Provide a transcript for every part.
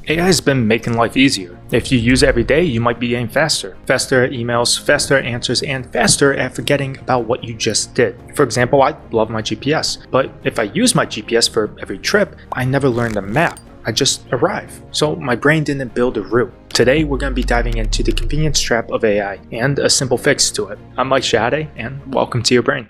AI has been making life easier. If you use it every day, you might be getting faster. Faster at emails, faster at answers, and faster at forgetting about what you just did. For example, I love my GPS, but if I use my GPS for every trip, I never learn the map. I just arrive. So my brain didn't build a route. Today, we're going to be diving into the convenience trap of AI and a simple fix to it. I'm Mike Shade, and welcome to your brain.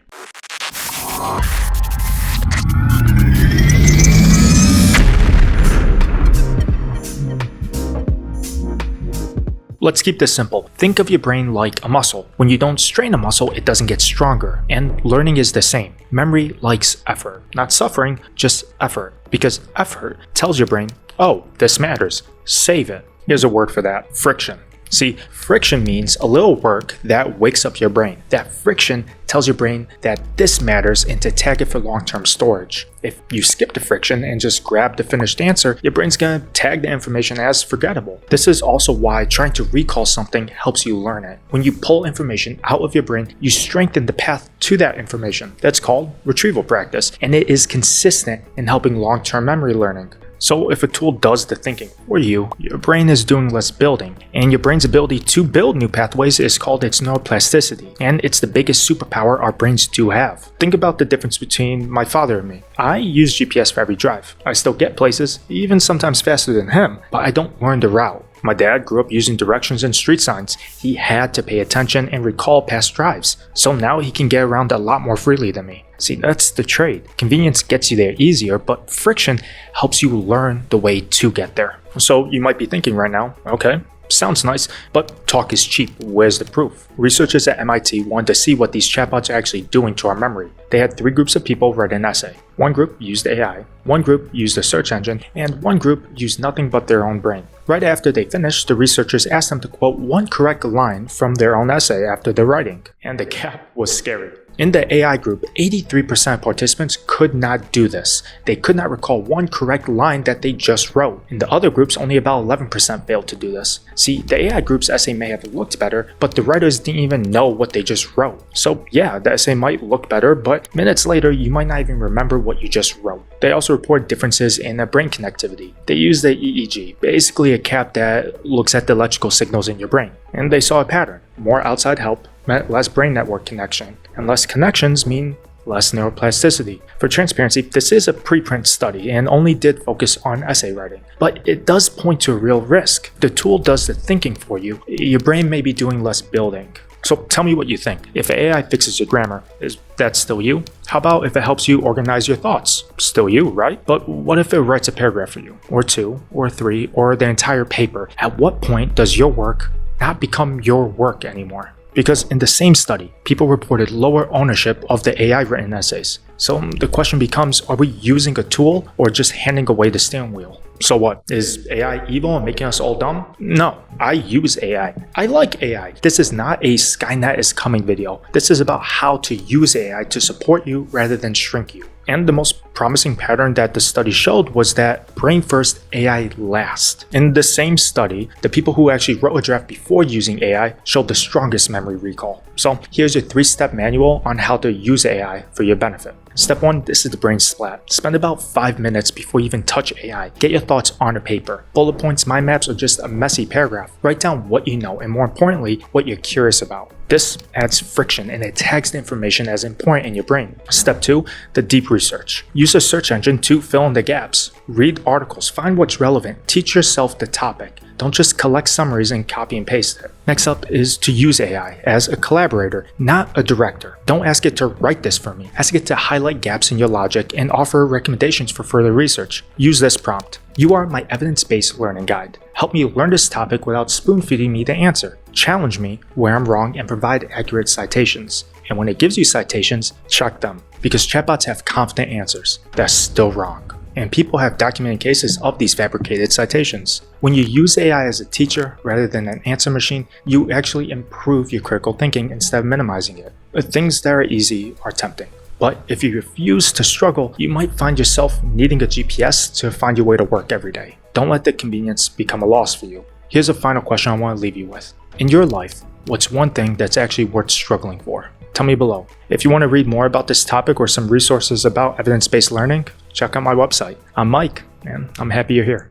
Let's keep this simple. Think of your brain like a muscle. When you don't strain a muscle, it doesn't get stronger. And learning is the same. Memory likes effort. Not suffering, just effort. Because effort tells your brain, oh, this matters. Save it. Here's a word for that. Friction. See, friction means a little work that wakes up your brain. That friction tells your brain that this matters and to tag it for long-term storage. If you skip the friction and just grab the finished answer, your brain's gonna tag the information as forgettable. This is also why trying to recall something helps you learn it. When you pull information out of your brain, you strengthen the path to that information. That's called retrieval practice, and it is consistent in helping long-term memory learning. So if a tool does the thinking for you, your brain is doing less building, and your brain's ability to build new pathways is called its neuroplasticity, and it's the biggest superpower our brains do have. Think about the difference between my father and me. I use GPS for every drive. I still get places, even sometimes faster than him, but I don't learn the route. My dad grew up using directions and street signs. He had to pay attention and recall past drives, so now he can get around a lot more freely than me. See, that's the trade. Convenience gets you there easier, but friction helps you learn the way to get there. So you might be thinking right now, okay, sounds nice, but talk is cheap. Where's the proof? Researchers at MIT wanted to see what these chatbots are actually doing to our memory. They had 3 groups of people write an essay. One group used AI, one group used a search engine, and one group used nothing but their own brain. Right after they finished, the researchers asked them to quote one correct line from their own essay after their writing, and the gap was scary. In the AI group, 83% of participants could not do this. They could not recall one correct line that they just wrote. In the other groups, only about 11% failed to do this. See, the AI group's essay may have looked better, but the writers didn't even know what they just wrote. So yeah, the essay might look better, but minutes later, you might not even remember what you just wrote. They also report differences in brain connectivity. They use the EEG, basically a cap that looks at the electrical signals in your brain. And they saw a pattern. More outside help meant less brain network connection, and less connections mean less neuroplasticity. For transparency, this is a preprint study and only did focus on essay writing, but it does point to a real risk. The tool does the thinking for you. Your brain may be doing less building. So tell me what you think. If AI fixes your grammar, is that still you? How about if it helps you organize your thoughts? Still you, right? But what if it writes a paragraph for you? Or 2, or 3, or the entire paper? At what point does your work not become your work anymore? Because in the same study, people reported lower ownership of the AI written essays. So the question becomes, are we using a tool or just handing away the steering wheel? So what? Is AI evil and making us all dumb? No, I use AI. I like AI. This is not a Skynet is coming video. This is about how to use AI to support you rather than shrink you. And the most promising pattern that the study showed was that brain first, AI last. In the same study, the people who actually wrote a draft before using AI showed the strongest memory recall. So here's your 3-step manual on how to use AI for your benefit. Step 1, this is the brain splat. Spend about 5 minutes before you even touch AI. Get your thoughts on a paper. Bullet points, mind maps, or just a messy paragraph. Write down what you know and more importantly, what you're curious about. This adds friction and it tags the information as important in your brain. Step 2, the deep research. Use a search engine to fill in the gaps. Read articles, find what's relevant, teach yourself the topic. Don't just collect summaries and copy and paste it. Next up is to use AI as a collaborator, not a director. Don't ask it to write this for me. Ask it to highlight gaps in your logic and offer recommendations for further research. Use this prompt. You are my evidence-based learning guide. Help me learn this topic without spoon-feeding me the answer. Challenge me where I'm wrong and provide accurate citations. And when it gives you citations, check them. Because chatbots have confident answers. That's still wrong. And people have documented cases of these fabricated citations. When you use AI as a teacher rather than an answer machine, you actually improve your critical thinking instead of minimizing it. Things that are easy are tempting. But if you refuse to struggle, you might find yourself needing a GPS to find your way to work every day. Don't let the convenience become a loss for you. Here's a final question I want to leave you with. In your life, what's one thing that's actually worth struggling for? Tell me below. If you want to read more about this topic or some resources about evidence-based learning, check out my website. I'm Mike, and I'm happy you're here.